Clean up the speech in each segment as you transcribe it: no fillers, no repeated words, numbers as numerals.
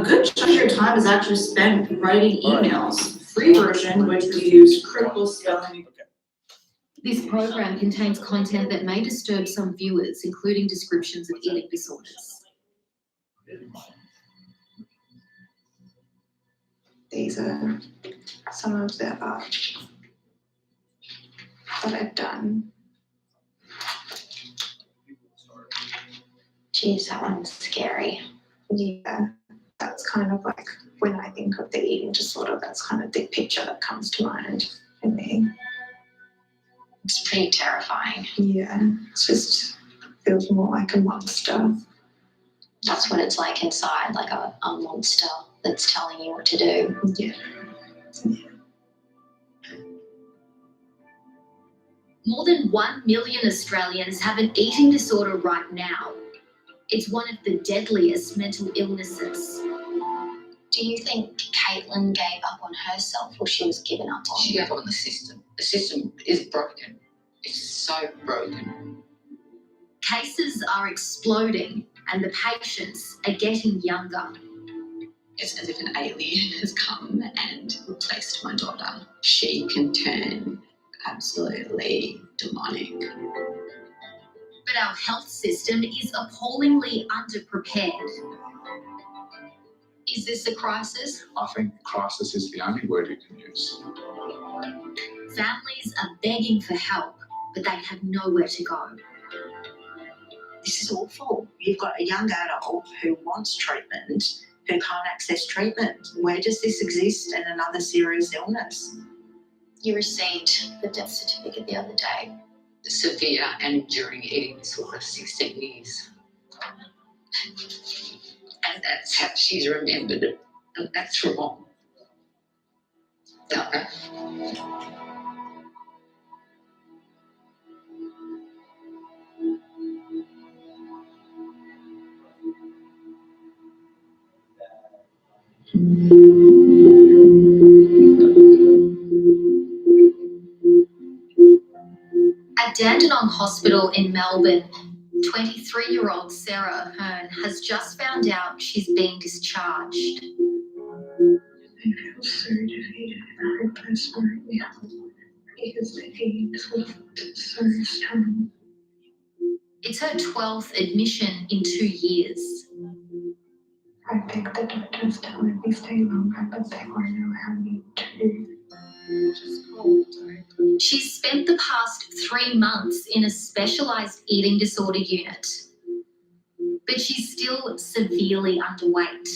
good chunk of your time is actually spent writing emails. Free version, which reviews critical spelling. This program contains content that may disturb some viewers, including descriptions of eating disorders. These are some of the art that I've done. Geez, that one's scary. Yeah, that's kind of like when I think of the eating disorder, that's kind of the picture that comes to mind for me. It's pretty terrifying. Yeah, it's just feels more like a monster. That's what it's like inside, like a monster that's telling you what to do. Yeah. More than 1 million Australians have an eating disorder right now. It's one of the deadliest mental illnesses. Do you think Caitlin gave up on herself or she was given up on? She gave up on the system. The system is broken. It's so broken. Cases are exploding and the patients are getting younger. It's as if an alien has come and replaced my daughter. She can turn absolutely demonic. But our health system is appallingly underprepared. Is this a crisis? I think crisis is the only word you can use. Families are begging for help, but they have nowhere to go. This is awful. You've got a young adult who wants treatment, who can't access treatment. Where does this exist in another serious illness? You received the death certificate the other day. Severe and enduring eating disorder, 16 years. And that's how she's remembered it. And that's wrong. No. At Dandenong Hospital in Melbourne, 23-year-old Sarah Hearn has just found out she's being discharged. I feel so defeated and hopeless right now because the pain is so strong. It's her 12th admission in 2 years. I think the doctors telling me stay longer, but they won't allow me to. She's spent the past 3 months in a specialised eating disorder unit, but she's still severely underweight.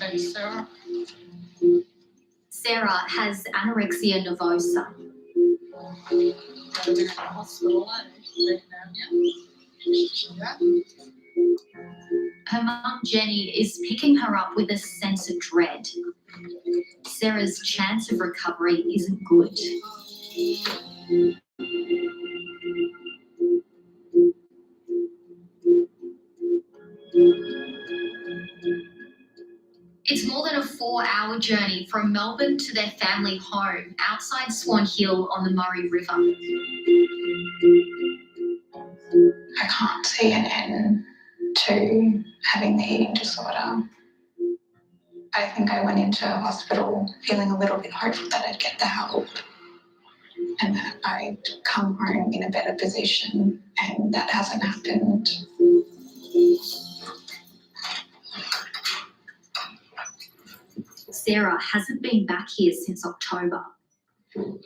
Hey, Sarah. Sarah has anorexia nervosa. You're in the hospital, Her mum Jenny is picking her up with a sense of dread. Sarah's chance of recovery isn't good. It's more than a 4-hour journey from Melbourne to their family home outside Swan Hill on the Murray River. I can't see an end to having the eating disorder. I think I went into hospital feeling a little bit hopeful that I'd get the help and that I'd come home in a better position, and that hasn't happened. Sarah hasn't been back here since October. Oh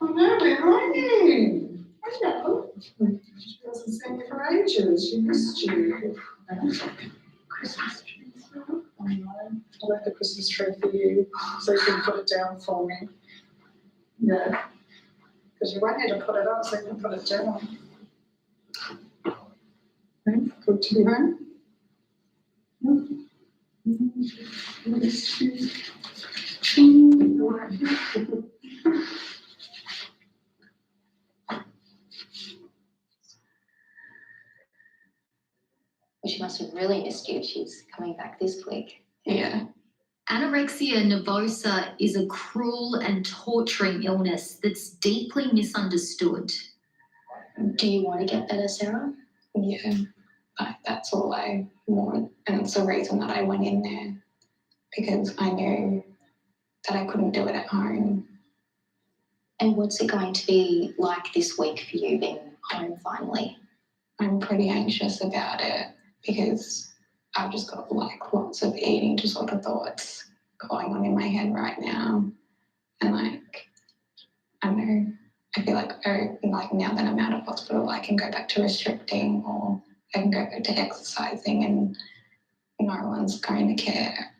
no, where are you? Hello. She hasn't seen you for ages. She missed you. Christmas tree. I know. I'll let the Christmas tree for you so you can put it down for me. Yeah. Because you won't need to put it up so you can put it down. Okay, good to be home. She must have really missed you. She's coming back this quick. Yeah. Anorexia nervosa is a cruel and torturing illness that's deeply misunderstood. Do you want to get better, Sarah? Yeah. That's all I want, and it's the reason that I went in there, because I knew that I couldn't do it at home. And what's it going to be like this week for you being home finally? I'm pretty anxious about it because I've just got like lots of eating disorder thoughts going on in my head right now, and like I don't know, I feel like like now that I'm out of hospital, I can go back to restricting, or I can go back to exercising, and no one's going to care.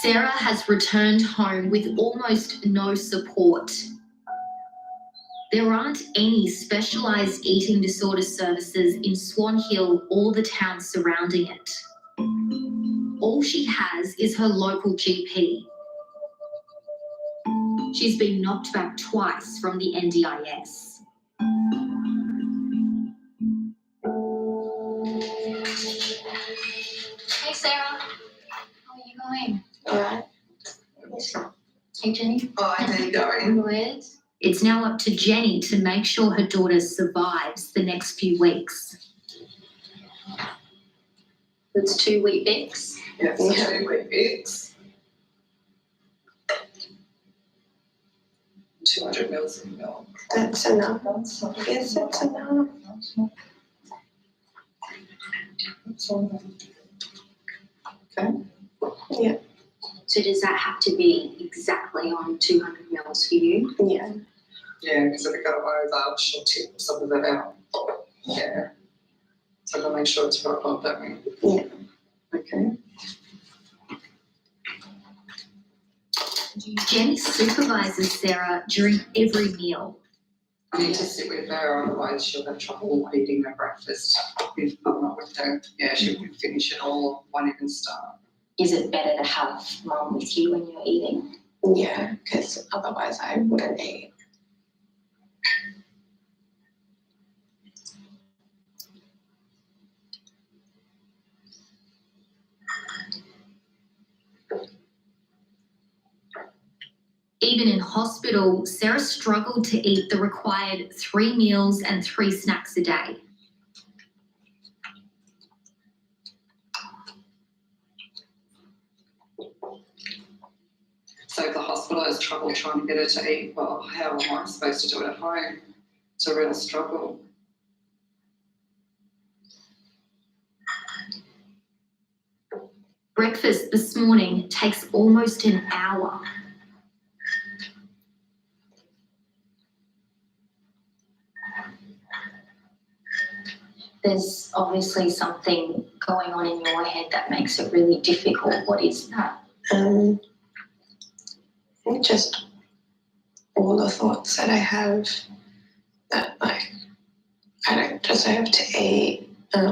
Sarah has returned home with almost no support. There aren't any specialised eating disorder services in Swan Hill or the town surrounding it. All she has is her local GP. She's been knocked back twice from the NDIS. Hey Sarah, how are you going? All right. Hey Jenny. Hi, how you going? Good. It's now up to Jenny to make sure her daughter survives the next few weeks. It's 2 Weet Bix. Yeah, so 2 Weet Bix. 200 mils of milk. That's enough. Yes, it's enough. That's all. Okay. Yeah. So does that have to be exactly on 200 mils for you? Yeah. Yeah, because if it go over, she'll tip some of it out. Yeah. So I've got to make sure it's right on that way. Yeah. Okay. Jenny supervises Sarah during every meal. I need to sit with her, otherwise she'll have trouble eating her breakfast if I'm not with her. Yeah, she won't finish it all, won't even start. Is it better to have mum with you when you're eating? Yeah, because otherwise I wouldn't eat. Even in hospital, Sarah struggled to eat the required 3 meals and 3 snacks a day. So if the hospital has trouble trying to get her to eat, well, how am I supposed to do it at home? It's a real struggle. Breakfast this morning takes almost an hour. There's obviously something going on in your head that makes it really difficult. What is that? Just all the thoughts that I have that like I don't deserve to eat, that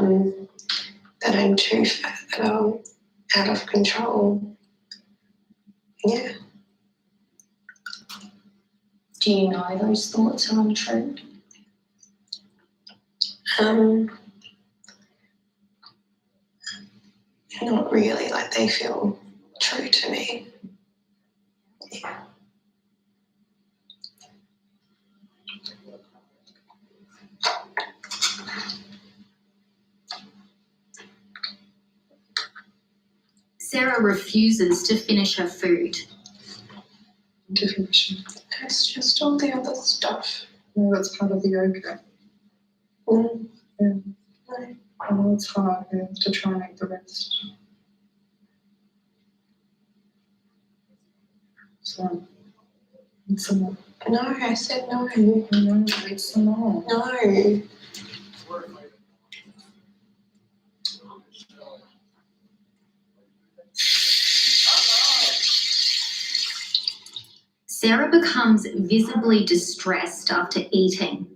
I'm too fat, that I'm out of control. Yeah. Do you know those thoughts are untrue? Not really, like they feel true to me. Yeah. Sarah refuses to finish her food. Definition. It's just all the other stuff. No, that's part of the yoga. Yeah. I know it's hard to try and make the rest. So, eat some more. No, I said no. No, eat some more. No. Sarah becomes visibly distressed after eating.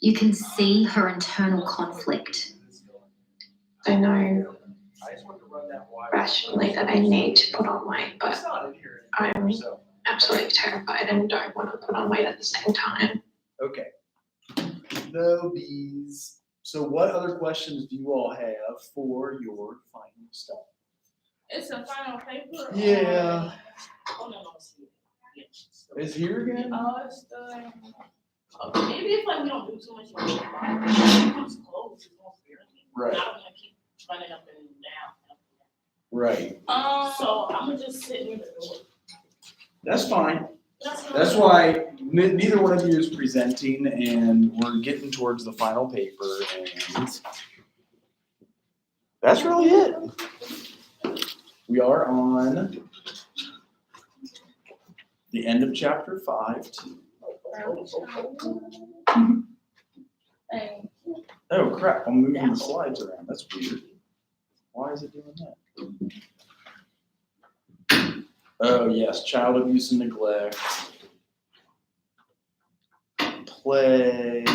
You can see her internal conflict. I know rationally that I need to put on weight, but I'm absolutely terrified and don't want to put on weight at the same time. Okay. No bees. So what other questions do you all have for your final stuff? It's a final paper? Yeah. Oh, no, it's here. Yeah, it's still- Is here again? Oh, it's the. Okay, maybe if like we don't do too much, it becomes close, it's more fair. Right. I don't wanna keep running up and down. Right. So I'm gonna just sit near the door. That's fine. That's That's why neither one of you is presenting, and we're getting towards the final paper, and that's really it. We are on the end of chapter 5. Hey. Oh crap, I'm moving the slides around. That's weird. Why is it doing that? Oh yes, child abuse and neglect. Play.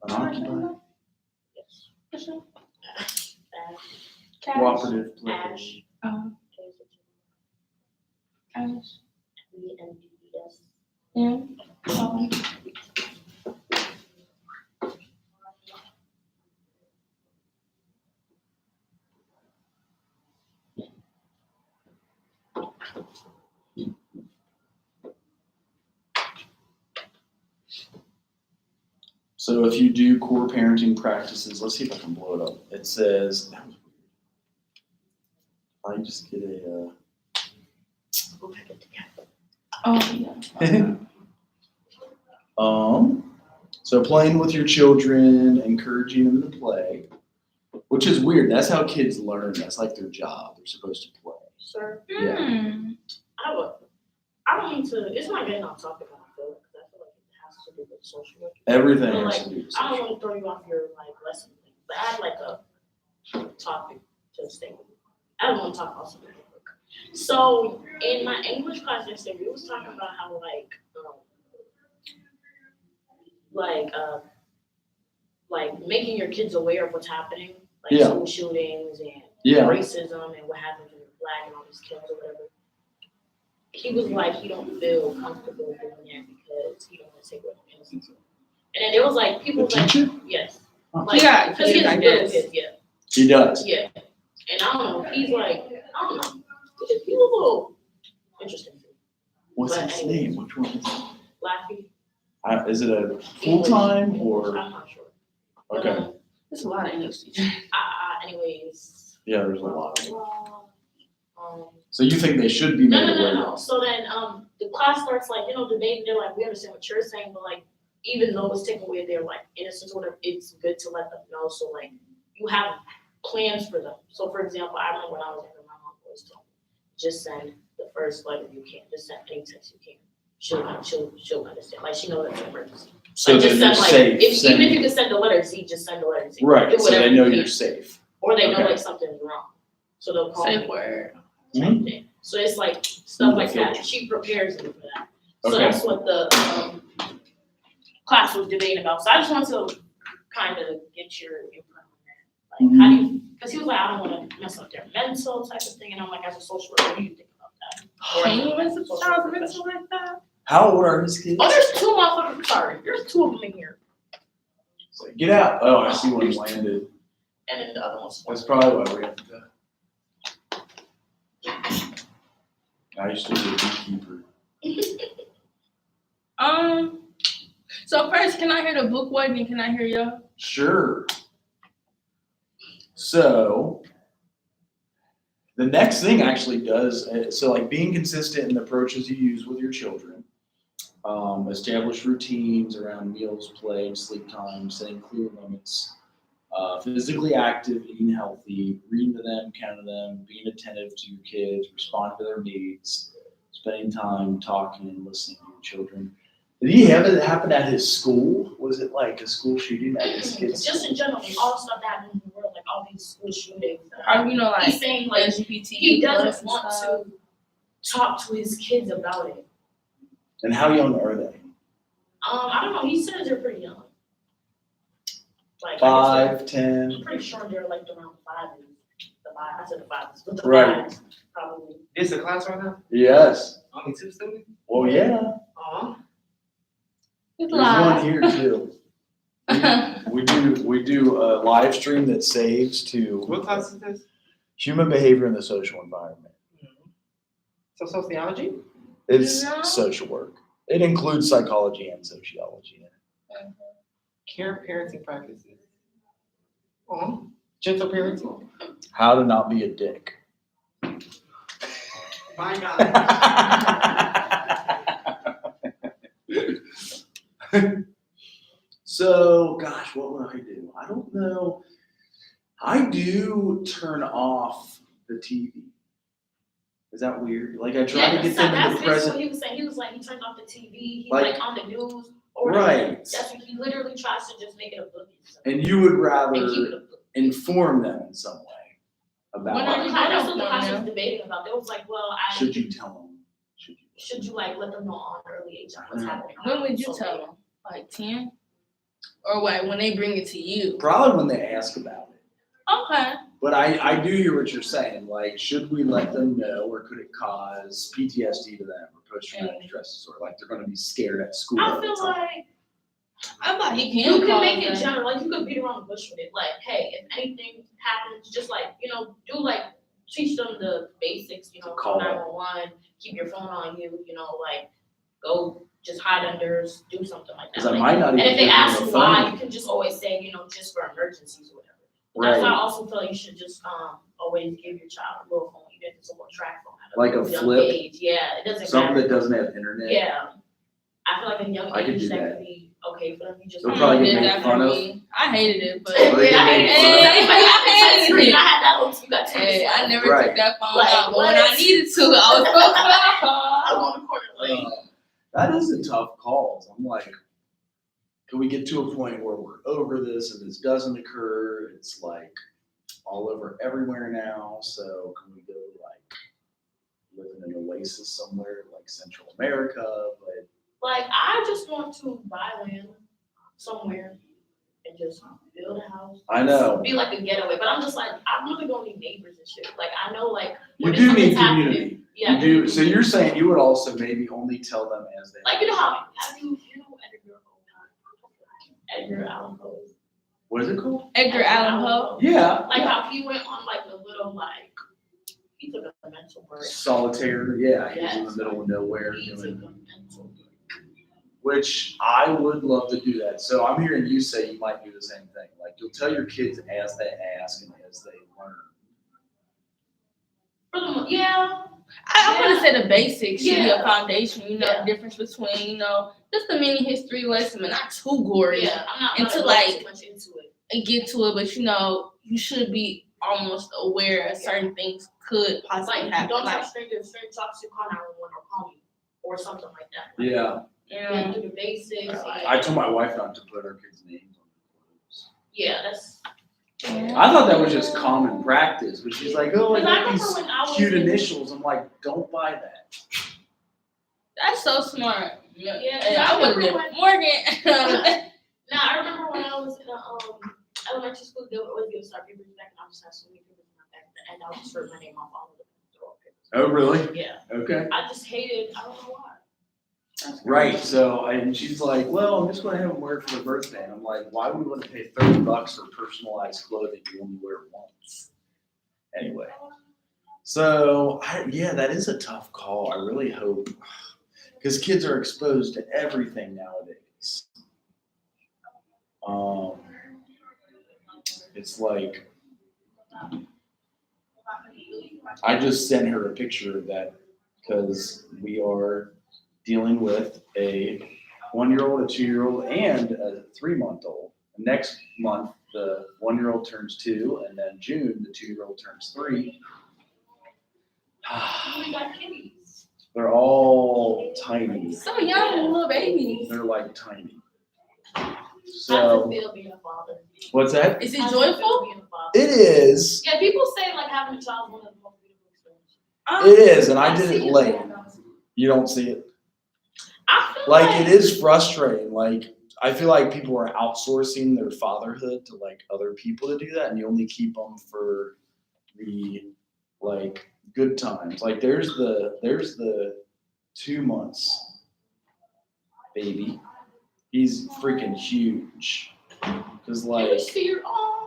Unoccupied. Cooperative play. Ash. Ash. ENDS. Yeah. So if you do core parenting practices, let's see if I can blow it up. It says, I just get a, Oh, yeah. So playing with your children, encouraging them to play, which is weird. That's how kids learn. That's like their job. They're supposed to play. Sir, Yeah. I don't mean to, it's not getting off topic, I feel like, because I feel like it has to do with social work. Everything But, has like, to do with I don't social. want to throw you off your like lesson, but I had like a topic to stay with. I don't want to talk about something. So in my English class yesterday, we was talking about how like making your kids aware of what's happening, like Yeah. school shootings and Yeah. racism and what happens when you're black and all these kills or whatever. He was like, he don't feel comfortable doing that because he don't want to take away from innocence. And then there was like people The like, teacher? yes, Oh. like Yeah, because he's I little guess. kids, yeah, He does. yeah. And I don't know, he's like, I don't know, he's a little interesting. What's But his anyways. name? Which one is it? Laffy, Is it a full-time or? I'm not sure. But, Okay. There's a lot of English teachers. anyways. Yeah, there's a lot of them. Um, So you think they should be No, made no, aware? no, no. So then, the class starts like, debating. They're like, we understand what you're saying, but like, even though it's taken away their like innocence or whatever, it's good to let them know. So like, you have plans for them. So for example, I remember when I was younger, my mom always told me, just send the first letter you can. Just send any text you can. She'll understand. Like she knows that's an emergency. So like, that just you're send, like, safe. even if you can send the letter Z, just send the letter Z. Right, Do so they whatever know you you're can. safe. Or they know Okay. like something's wrong. So they'll call Safe me. word. Mhm. Thing. So it's like stuff like Okay. that. She prepares me for that. So Okay. that's what the class was debating about. So I just want to kind of get your input on that. Like, how do you? Because he was like, I don't want to mess up their mental type of thing, and I'm like, as a social worker, what do you think about that? Can you mess with a child's mental like that? How old are his kids? Oh, there's two motherfuckers. Sorry, there's two of them in here, So get out. Oh, I see one landed. and then the other one's. That's probably why we have to go. I used to be a beekeeper. So first, can I hear the book word and can I hear you? Sure. So the next thing actually does, so like being consistent in the approaches you use with your children, establish routines around meals, play, and sleep time, setting clear limits, physically active, eating healthy, reading to them, counting them, being attentive to your kids, responding to their needs, spending time talking and listening to your children. Did he have it happen at his school? Was it like a school shooting at his kids' Just school? in general, all the stuff that happens in the world, like all these school shootings. How do you know, like, He's saying like LGBT? he doesn't want to talk to his kids about it. And how young are they? I don't know. He says they're pretty young. Like 5, I'm 10. pretty sure they're like around 5. The 5. I said the 5s, but the Right. 5s probably. Is the class right now? Yes. Only 2 students? Well, yeah. It's There's one here too. We do a live stream that saves to. What class is this? Human behavior in the social environment. So sociology? It's No. social work. It includes psychology and sociology. Care parenting practices. Gentle parenting. How to not be a dick. My God. So, gosh, what would I do? I don't know. I do turn off the TV. Is that weird? Like I try to get them in the That's present. what he was saying. He was like, he turned off the TV. He's Like- like on the news. Or Right. That's what he literally tries to just make it a book. And you would And keep rather it a book. inform them in some way about When are you That's gonna what the inform class was them? debating about. They was like, well, should you tell them? should you like let them know on early age what's Yeah. happening? When would you So, tell them? Like 10? Or what, when they bring it to you? Probably when they ask about it. Okay. But I do hear what you're saying. Like, should we let them know, or could it cause PTSD to them or post-traumatic stress disorder? Like they're going to be scared at school. I all the feel time. like I thought he you can can call make it them. general. Like you could beat around the bush with it. Like, hey, if anything happens, just like do like teach them the basics. Call Call 911. Keep your phone on you. Like go just hide under, do something like that. Because I Like, might not even. and if they give them ask a you phone. why, you can just always say, just for emergencies or whatever. That's why I Right. also feel like you should just always give your child a little phone, even if it's a little track phone. at Like a young flip? age. Yeah, it doesn't Something matter. that doesn't have internet. Yeah, I feel like a young I could age do that that. could be okay for them. You just They'll My probably mom get did made that fun for of. me. I hated it, but Or they Yeah, get I made hated fun it. of. Everybody got the touch screen. hated it. I had that one too. You got to hey, I never Right. took that phone Like, out, but when I what? needed to, I was so I'm on the corner like. That is a tough call. I'm like, can we get to a point where we're over this and this doesn't occur? It's like all over everywhere now. So can we go like live in an oasis somewhere like Central America? But Like, I just want to buy land somewhere and just build a house. I know Be like a getaway, but I'm just like, I'm really gonna need neighbors and shit. Like, I know, like, you when do need something's happening- community. Yeah, You do. So you're saying you would also maybe only tell them as they. like, how Edgar Allan Poe. What is it called? Edgar Allan Poe. Yeah. Like how he went on like a little like he took a mental break. Solitaire. Yeah. He was in the middle of nowhere. He took a Doing, mental break. which I would love to do that. So I'm hearing you say you might do the same thing. Like you'll tell your kids as they ask and as they learn. Yeah. I want to say the basics should be a Yeah. foundation, Yeah. the difference between, just a mini history lesson, but not too gory. Yeah, I'm not And to, gonna like, go too much into it. And get to it, but you should be almost aware of certain things could possibly Like, happen. don't Like, have strangers talks to call 911 or call me or something like that. Like, Yeah. Yeah, do the basics. I told my wife not to put her kids' names on the clothes. Yeah, that's. I thought that was just common practice, but she's like, oh, I Because I got remember these when I was cute in- initials. I'm like, don't buy that. that's so smart. Yeah, And I would have been Morgan. Now I remember when I was in elementary school, they would always give us our papers back, and I just had so many papers in my back, and I would just write my name off all of them. Throw up papers. Oh, really? Yeah, Okay. I just hated. I don't know why. Right. So, and she's like, well, I'm just going to have them wear it for their birthday. And I'm like, why would we want to pay $30 for personalized clothing you only wear once? Anyway. So, yeah, that is a tough call. I really hope, because kids are exposed to everything nowadays. It's like, I just sent her a picture of that because we are dealing with a 1-year-old, a 2-year-old, and a 3-month-old. Next month, the 1-year-old turns 2, and then June, the 2-year-old turns 3. We got kitties. They're all tiny. So young, little babies. They're like tiny. How So, does it feel being a father? what's that? Is it How does it feel joyful? being a father? It is. Yeah, people say like having a child is one of the most beautiful experiences. It is, and I did see it late. that. You don't see it. I feel Like, it is frustrating. Like, I feel like people are outsourcing their fatherhood to like other people to do that, and you only keep them for the like good times. Like, there's the 2 months baby. He's freaking huge. Cause Can like, we see your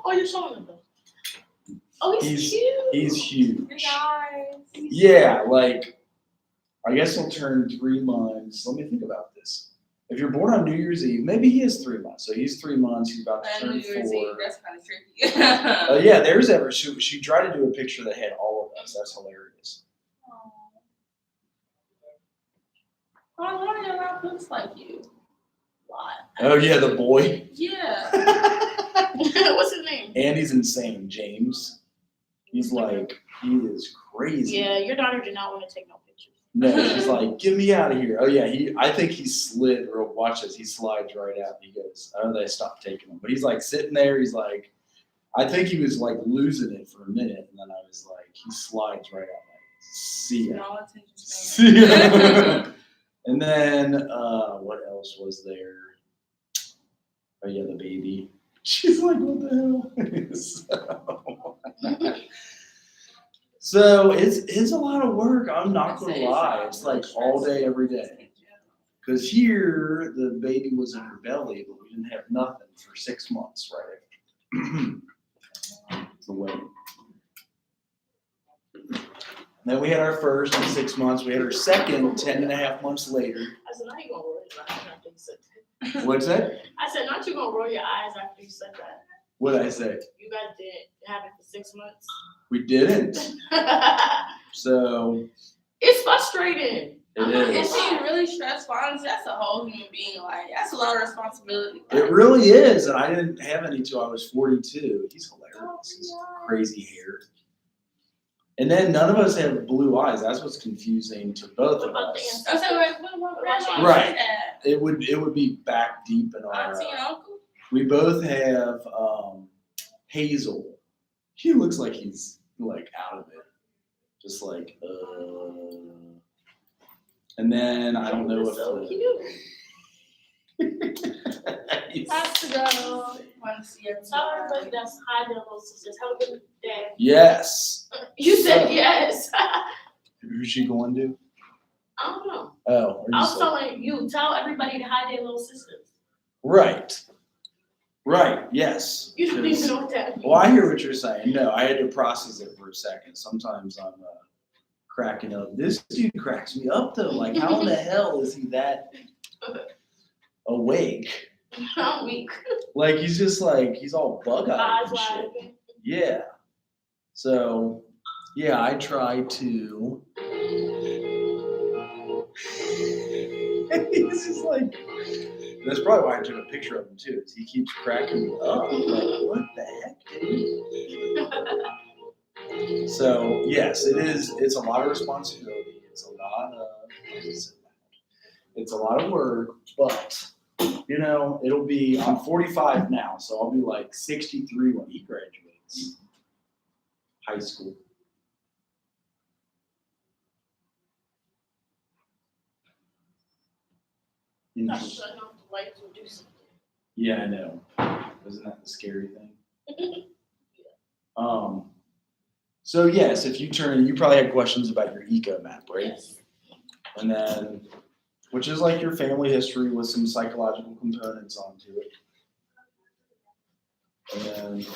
you're showing them though. Oh, he's cute. He's huge. Guys. Yeah, like, I guess he'll turn 3 months. Let me think about this. If you're born on New Year's Eve, maybe he is 3 months. So he's 3 months. He's about to And turn New Year's Eve, 4. that's kind of tricky. Yeah, there's ever. She tried to do a picture that had all of us. That's hilarious. Oh, I wonder if that looks like you. Why? Oh yeah, the boy. Yeah. What's his name? Andy's insane, James. He's like, he is crazy. Yeah, your daughter did not want to take no pictures. No, she's like, get me out of here. Oh yeah, I think he slid, or watch this, he slides right out. He goes, oh, they stopped taking him. But he's like sitting there, he's like, I think he was like losing it for a minute, and then I was like, he slides right out, like, see ya. No attention span. See ya. And then, what else was there? Oh yeah, the baby. She's like, what the hell? So it's a lot of work. I'm not gonna lie. It's like all day, every day. Because here the baby was in her belly, but we didn't have nothing for 6 months, right? The wedding. And then we had our first in 6 months. We had our second 10.5 months later. I said, not you gonna roll your eyes after you said that. What's that? I said, not you gonna roll your eyes after you said that. What did I say? You guys didn't have it for 6 months. We didn't. So It's frustrating. it It is. seems really stressful. Honestly, that's a whole human being. Like, that's a lot of responsibility. It really is, and I didn't have any till I was 42. He's hilarious. His crazy hair. And then none of us have blue eyes. That's what's confusing to both of us. I said, like, what grandma Right. that? It would be back deep in our. Auntie and uncle? We both have Hazel. He looks like he's like out of it, just like. And then I don't know if. So cute. Has to go. Want to see her. Tell everybody that's hi, their little sisters. Have a good day. Yes. You said So- yes. Who's she going to? I don't know. Oh, I was telling you, tell everybody to hide their little sisters. right. Right. Yes. You don't 'Cause- even know what that means. Well, I hear what you're saying. No, I had to process it for a second. Sometimes I'm cracking up. This dude cracks me up though. Like, how in the hell is he that awake? I'm weak. Like, he's just like, he's all bug-eyed Eyes and wide shit. open. Yeah. So, yeah, I try to. He's just like, that's probably why I took a picture of him too. Is he keeps cracking me up. Like, what the heck, dude? So, yes, it is. It's a lot of responsibility. It's a lot of. It's a lot of work, but you know, it'll be. I'm 45 now, so I'll be like 63 when he graduates high school. Not shutting off the lights will do something. Yeah, I know. Isn't that the scary thing? So yes, if you turn, you probably had questions about your eco map, right? Yes. And then, which is like your family history with some psychological components onto it. And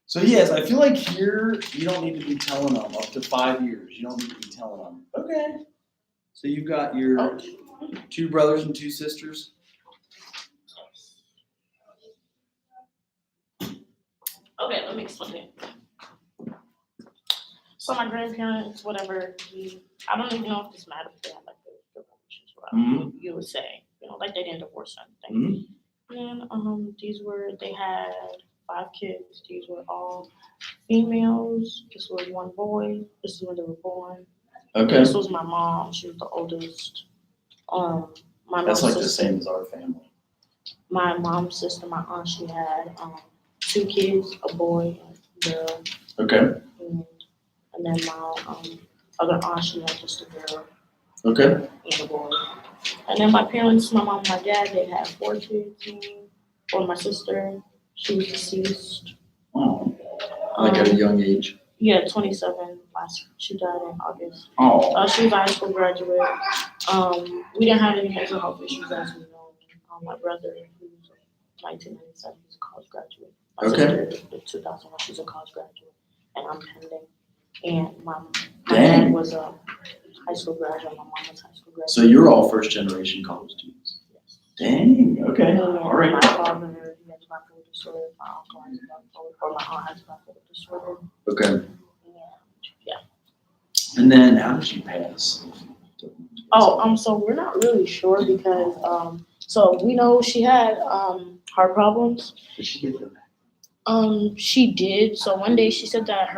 so yes, I feel like here you don't need to be telling them up to 5 years. You don't need to be telling them. Okay. So you've got your 2 brothers and 2 sisters. Okay, let me explain it. So my grandparents, whatever, I don't even know if this matters. They had like the relations, whatever you would say, you know, like they didn't divorce or anything. And then they had 5 kids. These were all females. This was 1 boy. This is when they were born. Okay. This was my mom. She was the oldest. My That's mom's like the sister, same as our family. my mom's sister, my aunt, she had 2 kids, a boy and a girl. Okay. And then my other aunt, she had just a girl. Okay. and a boy. And then my parents, my mom and my dad, they had 4 kids. Or my sister, she was deceased. Oh, like at a young age. Yeah, 27 last. She died in August. Oh, She was a high school graduate. We didn't have any mental health issues as we know. My brother, who was 1997, he's a college graduate. My Okay. sister, the 2001, she's a college graduate, and I'm pending. And my Dang. dad was a high school graduate. My mom was a high school graduate. So you're all first generation college students. Yes. Dang. Okay. And All right. my father, he has bipolar disorder. My uncle has bipolar, or my aunt has bipolar disorder. Okay. And yeah. And then how did you pass? So we're not really sure because so we know she had heart problems. Did she get them? She did. So one day she said that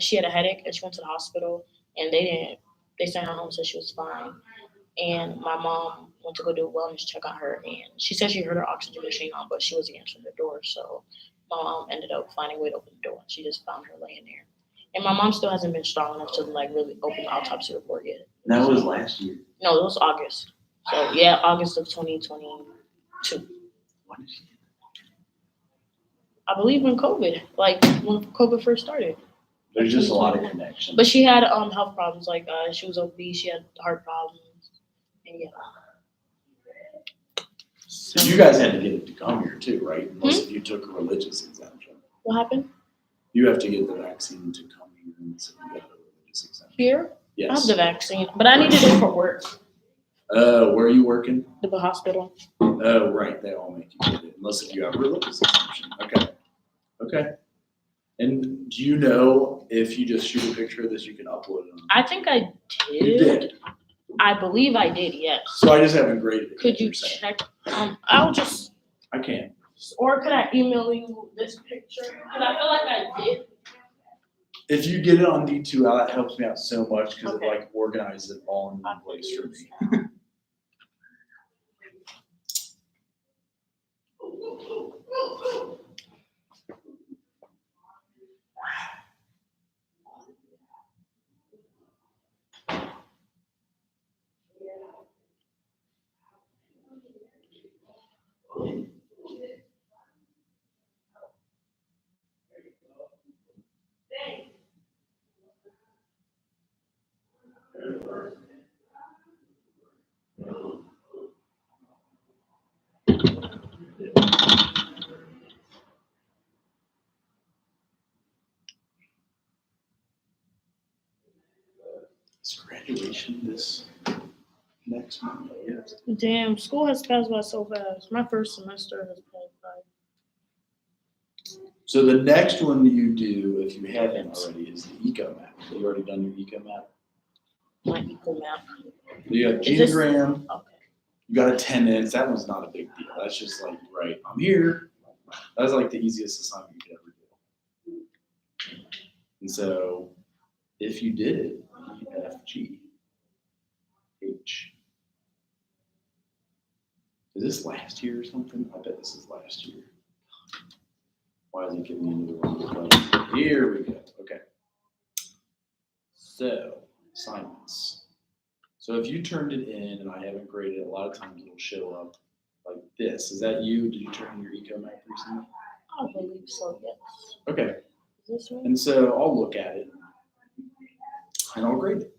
she had a headache and she went to the hospital and they sent her home and said she was fine. And my mom went to go do a wellness check on her and she said she heard her oxygen machine on, but she wasn't answering the door. So my mom ended up finding a way to open the door. She just found her laying there. And my mom still hasn't been strong enough to like really open the autopsy report yet. That was last year. No, it was August. So yeah, August of 2022. When did she get I believe when COVID, like when COVID first started. There's just a lot of connections. But she had health problems, like she was obese, she had heart problems, and yeah. So you guys had to get it to come here too, right? Unless if you took a religious exemption. What happened? You have to get the vaccine to come here unless you get a religious exemption. Here? I have Yes. the vaccine, but I needed it for work. Where are you working? The hospital. Oh, right. They all make you get it unless if you have a religious exemption. Okay. Okay. And do you know if you just shoot a picture of this, you can upload it? I think I did. You did. I believe I did, yes. So I just haven't graded it. Could you check? I'll just, I can. or could I email you this picture? Because I feel like I did. If you get it on D2L, that helps me out so much because Okay. it like organizes it all in one place for me. Is graduation this next month? Yes. Damn, school has passed by so fast. My first semester has passed by. So the next one that you do, if you haven't already, is the eco map. Have you already done your eco map? My equal map. You have Is this- genogram. Okay. You got attendance. That one's not a big deal. That's just like, right, I'm here. That's like the easiest assignment you could ever do. And so if you did it, E, F, G, H. Is this last year or something? I bet this is last year. Why is it getting me into the wrong place? Here we go. Okay. So, assignments. So if you turned it in and I haven't graded it, a lot of times it'll show up like this. Is that you? Did you turn in your eco map recently? I believe so, yes. Okay. Is this right? And so I'll look at it and I'll grade it.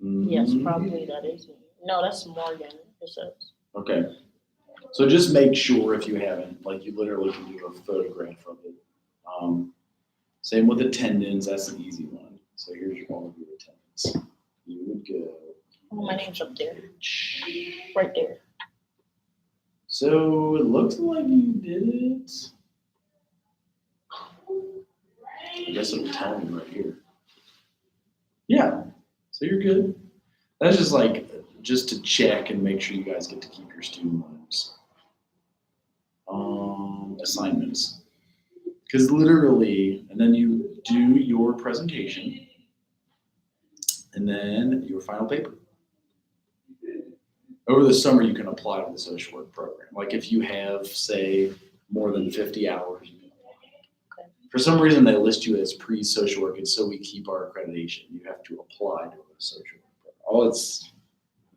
Yes, Mhm. probably that is me. No, that's Morgan, it says. Okay. So just make sure if you haven't, like you literally can do a photograph of it. Same with attendance, that's an easy one. So here's all of your attendance. You would go. Oh, my name's up there. Right there. So it looks like you did it. I guess it'll tell me right here. Yeah, so you're good. That's just like, just to check and make sure you guys get to keep your student loans. Assignments. Because literally, and then you do your presentation, and then your final paper. Over the summer, you can apply to the social work program. Like if you have, say, more than 50 hours, you can apply. For some reason, they list you as pre-social work, and so we keep our accreditation. You have to apply to a social work. Oh, it's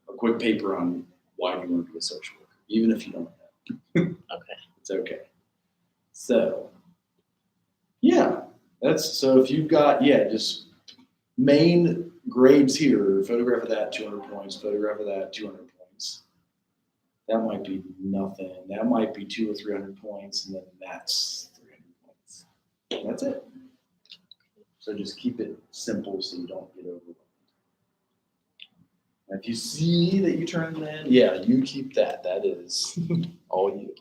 a quick paper on why you want to be a social worker, even if you don't know. Okay. It's okay. So, yeah, so if you've got, just main grades here, photograph of that, 200 points, photograph of that, 200 points. That might be nothing. That might be 200 or 300 points, and then that's 300 points. That's it. So just keep it simple so you don't get overwhelmed. And if you see that you turn it in, you keep that. That is all you.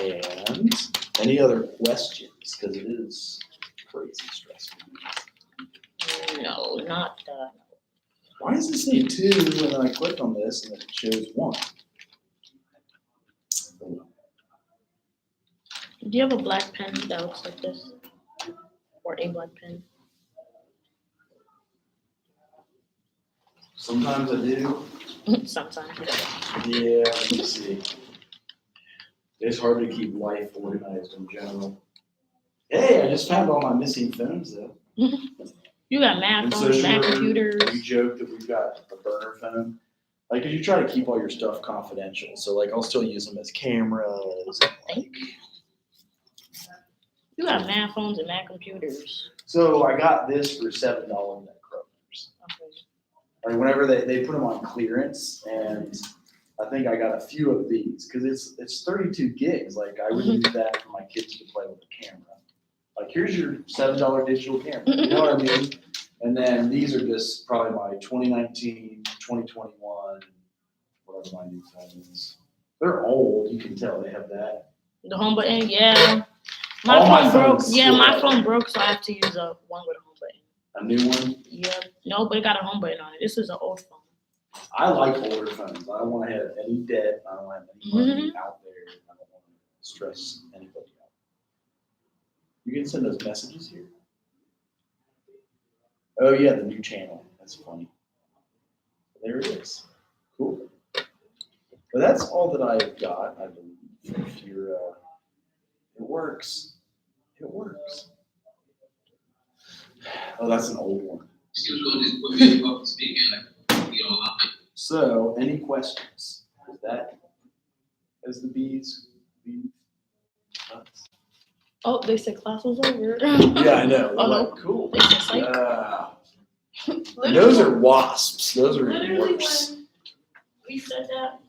And any other questions? Because it is crazy stressful. No, not that. Why does it say 2 and then I click on this and it shows 1? Do you have a black pen that looks like this? Or a black pen? Sometimes I do. Sometimes. Yeah, let me see. It's hard to keep life organized in general. Hey, I just found all my missing phones though. You got Mac And phones, so Mac sure, computers. we joke that we've got a burner phone. Like, 'cause you try to keep all your stuff confidential. So, like, I'll still use them as cameras. Like, You got Mac phones and Mac computers. so I got this for $7 at Kroger's. Okay. Like, whenever they put them on clearance, and I think I got a few of these because it's 32 gigs. Like, I would use that for my kids to play with the camera. Like, here's your $7 digital camera. You know what I mean? And then these are just probably my 2019, 2021, whatever my new phone is. They're old. You can tell they have that. The home button, yeah. All my My phone broke. phones Yeah, still my have phone it. broke, so I have to use one with a home button. A new one. Yeah. No, but it got a home button on it. This is an old phone. I like older phones. I don't want to have any debt. I don't want to have any money out there. I don't want to stress anybody out. You can send those messages here. Oh yeah, the new channel. That's funny. There it is. Cool. But that's all that I've got, I believe. If you're, it works. It works. Oh, that's an old one. So, any questions? Is that as the bees leave? Oh, they said class was over. Yeah, I know. Oh, no. Like, cool. They said psych. Those are wasps. Those are even Literally worse. when we said that,